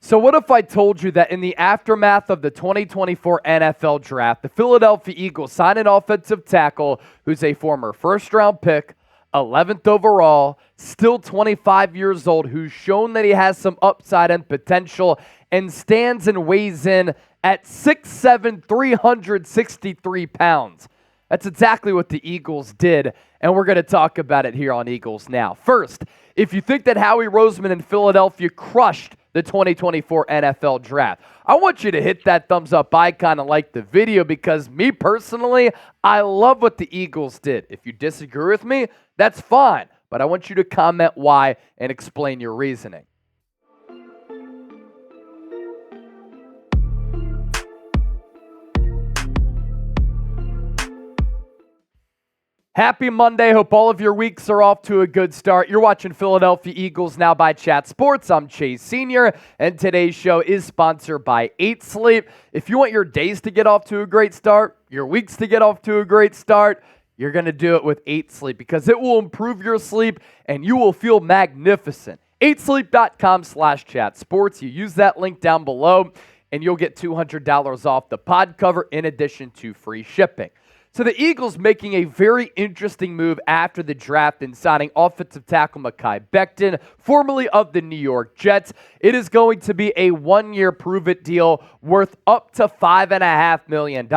So what if I told you that in the aftermath of the 2024 NFL Draft, the Philadelphia Eagles signed an offensive tackle who's a former first-round pick, 11th overall, still 25 years old, who's shown that he has some upside and potential and stands and weighs in at 6'7", 363 pounds. That's exactly what the Eagles did, and we're going to talk about it here on Eagles Now. First, if you think that Howie Roseman in Philadelphia crushed the 2024 NFL Draft, I want you to hit that thumbs up icon and like the video because me personally, I love what the Eagles did. If you disagree with me, that's fine, but I want you to comment why and explain your reasoning. Happy Monday. Hope all of your weeks are off to a good start. You're watching Philadelphia Eagles Now by Chat Sports. I'm Chase Sr., and today's show is sponsored by 8 Sleep. If you want your days to get off to a great start, your weeks to get off to a great start, you're going to do it with 8 Sleep because it will improve your sleep and you will feel magnificent. 8sleep.com/chat sports. You use that link down below and you'll get $200 off the pod cover in addition to free shipping. So the Eagles making a very interesting move after the draft and signing offensive tackle Mekhi Becton, formerly of the New York Jets. It is going to be a one-year prove-it deal worth up to $5.5 million.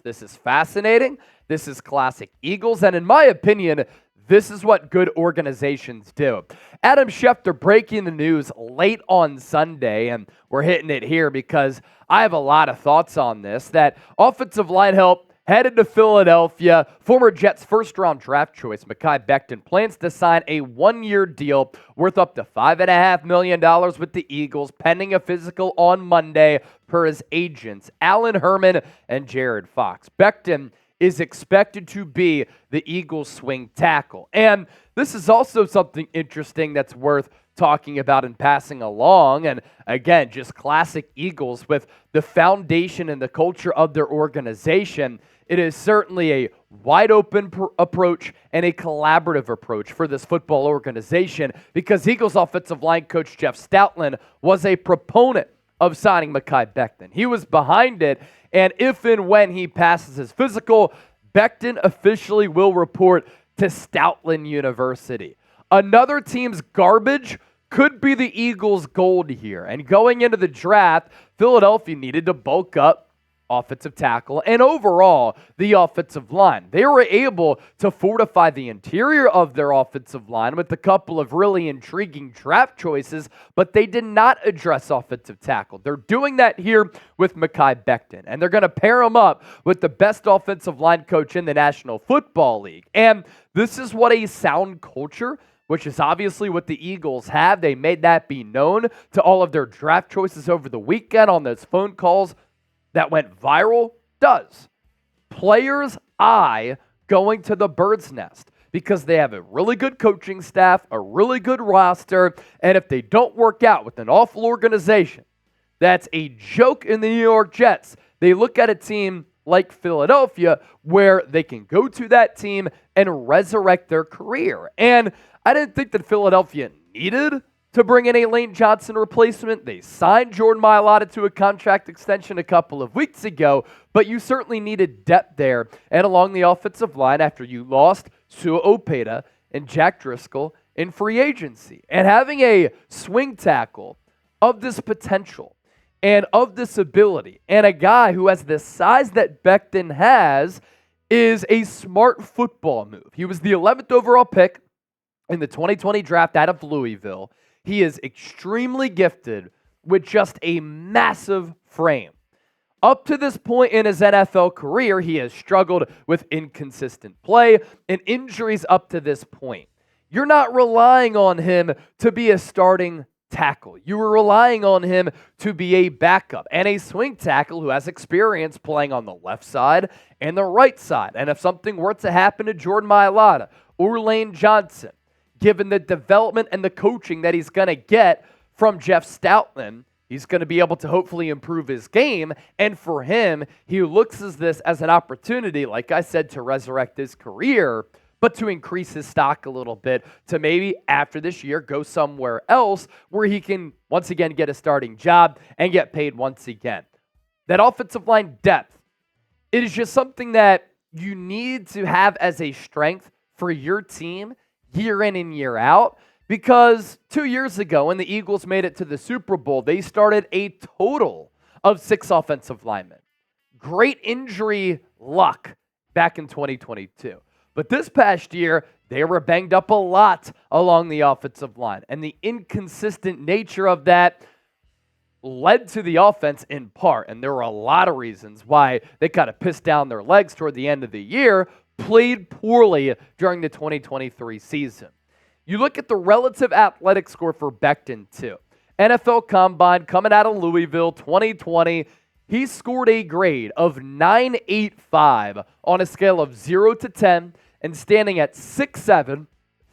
This is fascinating. This is classic Eagles, and in my opinion, this is what good organizations do. Adam Schefter breaking the news late on Sunday, and we're hitting it here because I have a lot of thoughts on this, that offensive line help headed to Philadelphia. Former Jets first-round draft choice Mekhi Becton plans to sign a one-year deal worth up to $5.5 million with the Eagles, pending a physical on Monday per his agents, Alan Herman and Jared Fox. Bekton is expected to be the Eagles' swing tackle. And this is also something interesting that's worth talking about and passing along. And again, just classic Eagles with the foundation and the culture of their organization. It is certainly a wide open approach and a collaborative approach for this football organization because Eagles offensive line coach Jeff Stoutland was a proponent of signing Mekhi Becton. He was behind it, and if and when he passes his physical, Bekton officially will report to Stoutland University. Another team's garbage could be the Eagles' gold here, and going into the draft, Philadelphia needed to bulk up offensive tackle, and overall, the offensive line. They were able to fortify the interior of their offensive line with a couple of really intriguing draft choices, but they did not address offensive tackle. They're doing that here with Mekhi Becton, and they're going to pair him up with the best offensive line coach in the National Football League. And this is what a sound culture, which is obviously what the Eagles have. They made that be known to all of their draft choices over the weekend on those phone calls that went viral, does. Players' eye going to the bird's nest because they have a really good coaching staff, a really good roster, and if they don't work out with an awful organization, that's a joke in the New York Jets. They look at a team like Philadelphia where they can go to that team and resurrect their career. And I didn't think that Philadelphia needed to bring in a Lane Johnson replacement. They signed Jordan Mailata to a contract extension a couple of weeks ago, but you certainly needed depth there and along the offensive line after you lost Sua Opeta and Jack Driscoll in free agency. And having a swing tackle of this potential and of this ability and a guy who has the size that Bekton has is a smart football move. He was the 11th overall pick in the 2020 draft out of Louisville. He is extremely gifted with just a massive frame. Up to this point in his NFL career, he has struggled with inconsistent play and injuries up to this point. You're not relying on him to be a starting tackle. You were relying on him to be a backup and a swing tackle who has experience playing on the left side and the right side. And if something were to happen to Jordan Mailata or Lane Johnson, given the development and the coaching that he's going to get from Jeff Stoutland, he's going to be able to hopefully improve his game. And for him, he looks at this as an opportunity, like I said, to resurrect his career. but to increase his stock a little bit to maybe after this year go somewhere else where he can once again get a starting job and get paid once again. That offensive line depth, it is just something that you need to have as a strength for your team year in and year out, because 2 years ago when the Eagles made it to the Super Bowl, they started a total of 6 offensive linemen. Great injury luck back in 2022. But this past year, they were banged up a lot along the offensive line. And the inconsistent nature of that led to the offense in part. And there were a lot of reasons why they kind of pissed down their legs toward the end of the year, played poorly during the 2023 season. You look at the relative athletic score for Bekton, too. NFL Combine coming out of Louisville 2020. He scored a grade of 9.85 on a scale of 0 to 10, and standing at 6'7",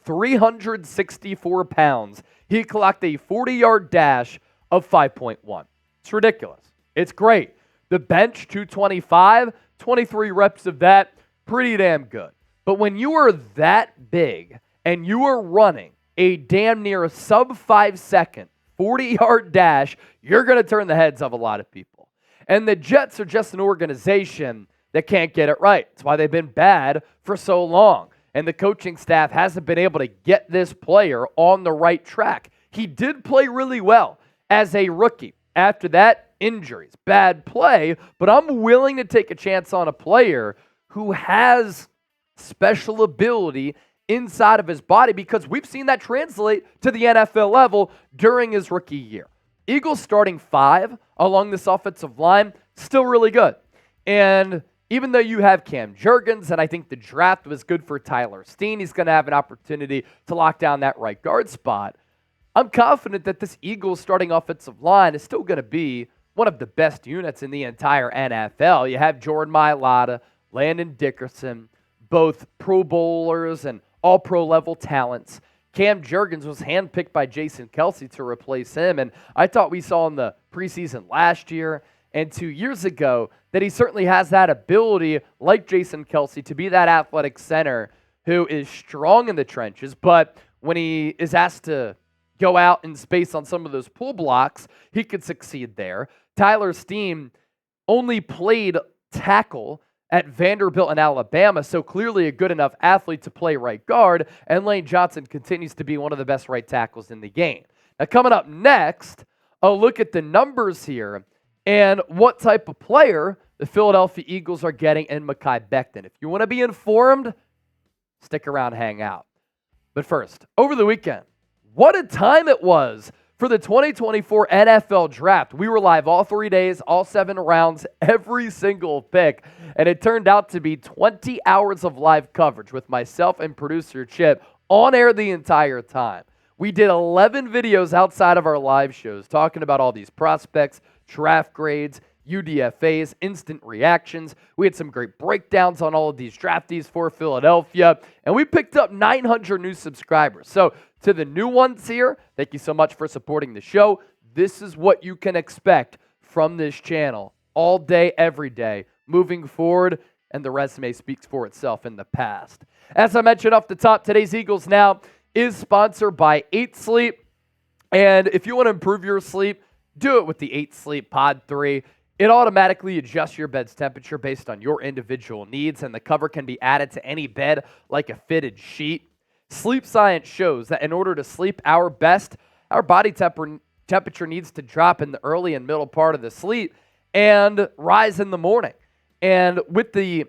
364 pounds, he clocked a 40-yard dash of 5.1. It's ridiculous. It's great. The bench, 225, 23 reps of that, pretty damn good. But when you are that big and you are running a damn near sub-5 second 40-yard dash, you're going to turn the heads of a lot of people. And the Jets are just an organization that can't get it right. That's why they've been bad for so long. And the coaching staff hasn't been able to get this player on the right track. He did play really well as a rookie. After that, injuries, bad play. But I'm willing to take a chance on a player who has special ability inside of his body, because we've seen that translate to the NFL level during his rookie year. Eagles starting 5 along this offensive line, still really good. And even though you have Cam Jurgens, and I think the draft was good for Tyler Steen, he's going to have an opportunity to lock down that right guard spot. I'm confident that this Eagles starting offensive line is still going to be one of the best units in the entire NFL. You have Jordan Mailata, Landon Dickerson, both Pro Bowlers and all-pro level talents. Cam Jurgens was handpicked by Jason Kelce to replace him, and I thought we saw in the preseason last year and 2 years ago that he certainly has that ability, like Jason Kelce, to be that athletic center who is strong in the trenches, but when he is asked to go out in space on some of those pull blocks, he could succeed there. Tyler Steen only played tackle at Vanderbilt and Alabama, so clearly a good enough athlete to play right guard, and Lane Johnson continues to be one of the best right tackles in the game. Now, coming up next, I'll look at the numbers here and what type of player the Philadelphia Eagles are getting in Mekhi Becton. If you want to be informed, stick around, hang out. But first, over the weekend, what a time it was for the 2024 NFL Draft. We were live all 3 days, all 7 rounds, every single pick, and it turned out to be 20 hours of live coverage with myself and producer Chip on air the entire time. We did 11 videos outside of our live shows talking about all these prospects, draft grades, UDFAs, instant reactions. We had some great breakdowns on all of these draftees for Philadelphia, and we picked up 900 new subscribers. So to the new ones here, thank you so much for supporting the show. This is what you can expect from this channel all day, every day, moving forward, and the resume speaks for itself in the past. As I mentioned off the top, today's Eagles Now is sponsored by 8 Sleep, and if you want to improve your sleep, do it with the 8 Sleep Pod 3. It automatically adjusts your bed's temperature based on your individual needs, and the cover can be added to any bed like a fitted sheet. Sleep science shows that in order to sleep our best, our body temperature needs to drop in the early and middle part of the sleep and rise in the morning. And with the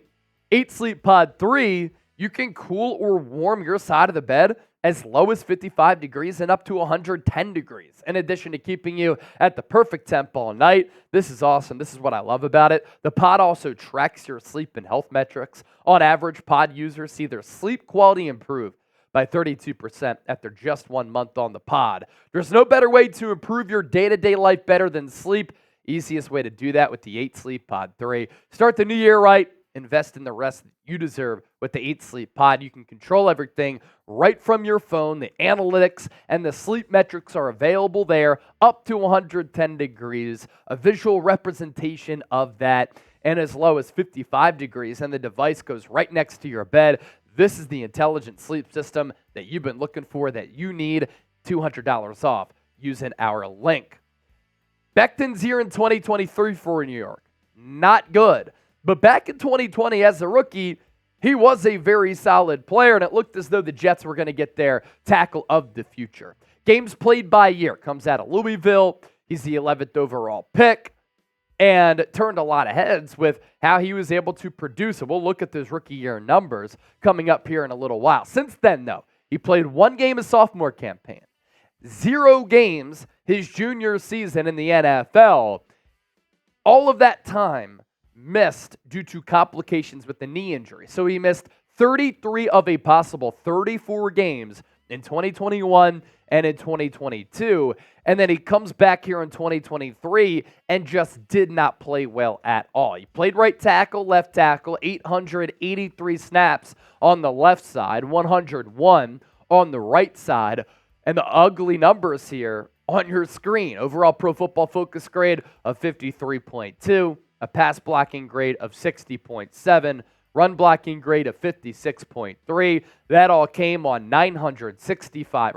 8 Sleep Pod 3, you can cool or warm your side of the bed as low as 55 degrees and up to 110 degrees, in addition to keeping you at the perfect temp all night. This is awesome. This is what I love about it. The pod also tracks your sleep and health metrics. On average, pod users see their sleep quality improve by 32% after just 1 month on the pod. There's no better way to improve your day-to-day life better than sleep. Easiest way to do that with the 8 Sleep Pod 3. Start the new year right. Invest in the rest that you deserve with the 8 Sleep Pod. You can control everything right from your phone. The analytics and the sleep metrics are available there, up to 110 degrees, a visual representation of that, and as low as 55 degrees, and the device goes right next to your bed. this is the intelligent sleep system that you've been looking for, that you need. $200 off using our link. Bekton's here in 2023 for New York. Not good. But back in 2020 as a rookie, he was a very solid player, and it looked as though the Jets were going to get their tackle of the future. Games played by year. Comes out of Louisville. He's the 11th overall pick and turned a lot of heads with how he was able to produce. And we'll look at those rookie year numbers coming up here in a little while. Since then, though, he played 1 game his sophomore campaign, 0 games his junior season in the NFL. All of that time missed due to complications with the knee injury. So he missed 33 of a possible 34 games in 2021 and in 2022. And then he comes back here in 2023 and just did not play well at all. He played right tackle, left tackle, 883 snaps on the left side, 101 on the right side. And the ugly numbers here on your screen. Overall Pro Football Focus grade of 53.2, a pass blocking grade of 60.7, run blocking grade of 56.3. That all came on 985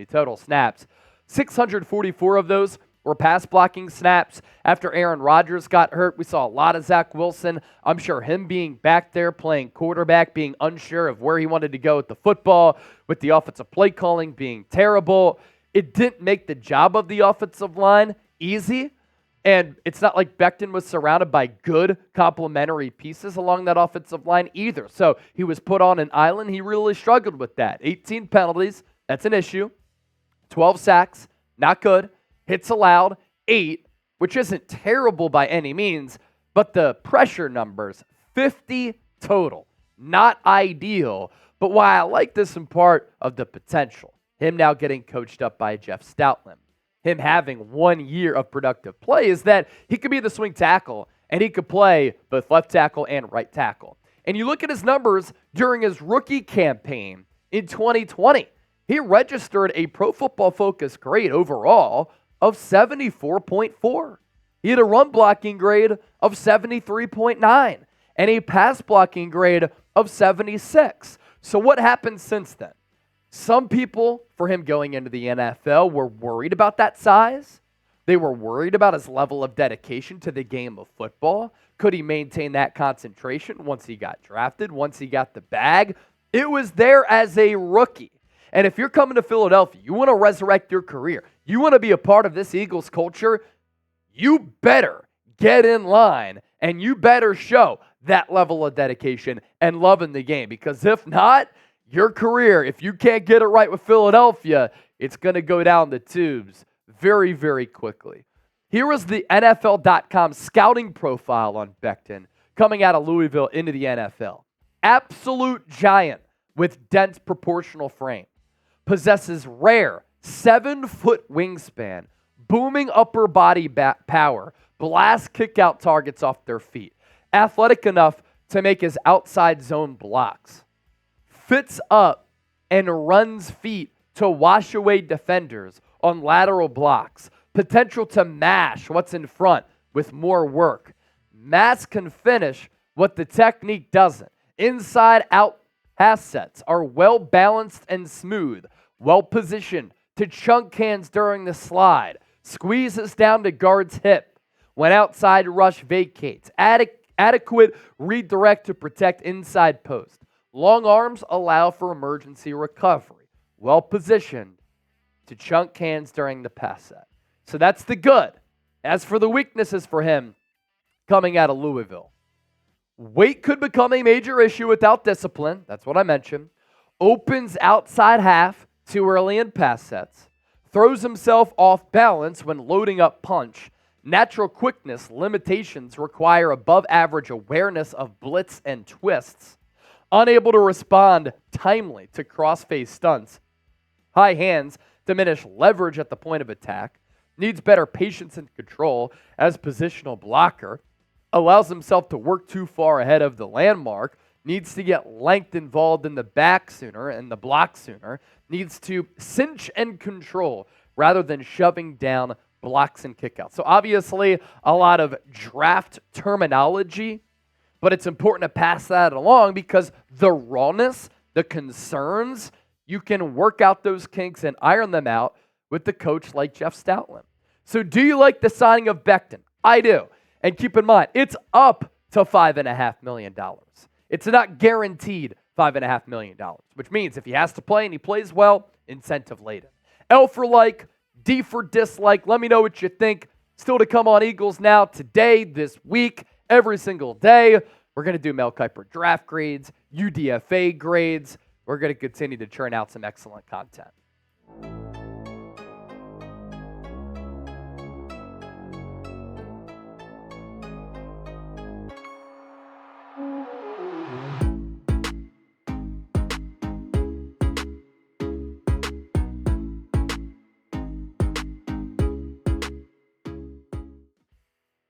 total snaps. 644 of those were pass blocking snaps. After Aaron Rodgers got hurt, we saw a lot of Zach Wilson. I'm sure him being back there playing quarterback, being unsure of where he wanted to go with the football, with the offensive play calling being terrible. It didn't make the job of the offensive line easy. And it's not like Bekton was surrounded by good complementary pieces along that offensive line either. So he was put on an island. He really struggled with that. 18 penalties, that's an issue. 12 sacks, not good. Hits allowed, 8, which isn't terrible by any means, but the pressure numbers, 50 total. Not ideal, but why I like this in part of the potential. Him now getting coached up by Jeff Stoutland. Him having 1 year of productive play is that he could be the swing tackle and he could play both left tackle and right tackle. And you look at his numbers during his rookie campaign in 2020. He registered a Pro Football Focus grade overall of 74.4. He had a run blocking grade of 73.9 and a pass blocking grade of 76. So what happened since then? Some people, for him going into the NFL, were worried about that size. They were worried about his level of dedication to the game of football. Could he maintain that concentration once he got drafted, once he got the bag? It was there as a rookie. And if you're coming to Philadelphia, you want to resurrect your career, you want to be a part of this Eagles culture, you better get in line and you better show that level of dedication and loving the game. Because if not, your career, if you can't get it right with Philadelphia, it's going to go down the tubes very, very quickly. Here was the NFL.com scouting profile on Bekton coming out of Louisville into the NFL. Absolute giant with dense proportional frame. Possesses rare 7-foot wingspan, booming upper body power, blast kick-out targets off their feet. Athletic enough to make his outside zone blocks. Fits up and runs feet to wash away defenders on lateral blocks. Potential to mash what's in front with more work. Mass can finish what the technique doesn't. Inside-out pass sets are well-balanced and smooth. Well-positioned to chunk hands during the slide. Squeezes down to guard's hip. When outside rush vacates. Adequate redirect to protect inside post. Long arms allow for emergency recovery. Well-positioned to chunk hands during the pass set. So that's the good. As for the weaknesses for him coming out of Louisville, weight could become a major issue without discipline. That's what I mentioned. Opens outside half too early in pass sets. Throws himself off balance when loading up punch. Natural quickness limitations require above average awareness of blitz and twists. Unable to respond timely to cross-face stunts. High hands diminish leverage at the point of attack. Needs better patience and control as positional blocker. Allows himself to work too far ahead of the landmark. Needs to get length involved in the back sooner and the block sooner. Needs to cinch and control rather than shoving down blocks and kickouts. So obviously a lot of draft terminology, but it's important to pass that along because the rawness, the concerns, you can work out those kinks and iron them out with the coach like Jeff Stoutland. So do you like the signing of Bekton? I do. And keep in mind, it's up to $5.5 million. It's not guaranteed $5.5 million, which means if he has to play and he plays well, incentive laden. L for like, D for dislike. Let me know what you think. Still to come on Eagles Now today, this week, every single day. We're going to do Mel Kiper draft grades, UDFA grades. We're going to continue to churn out some excellent content.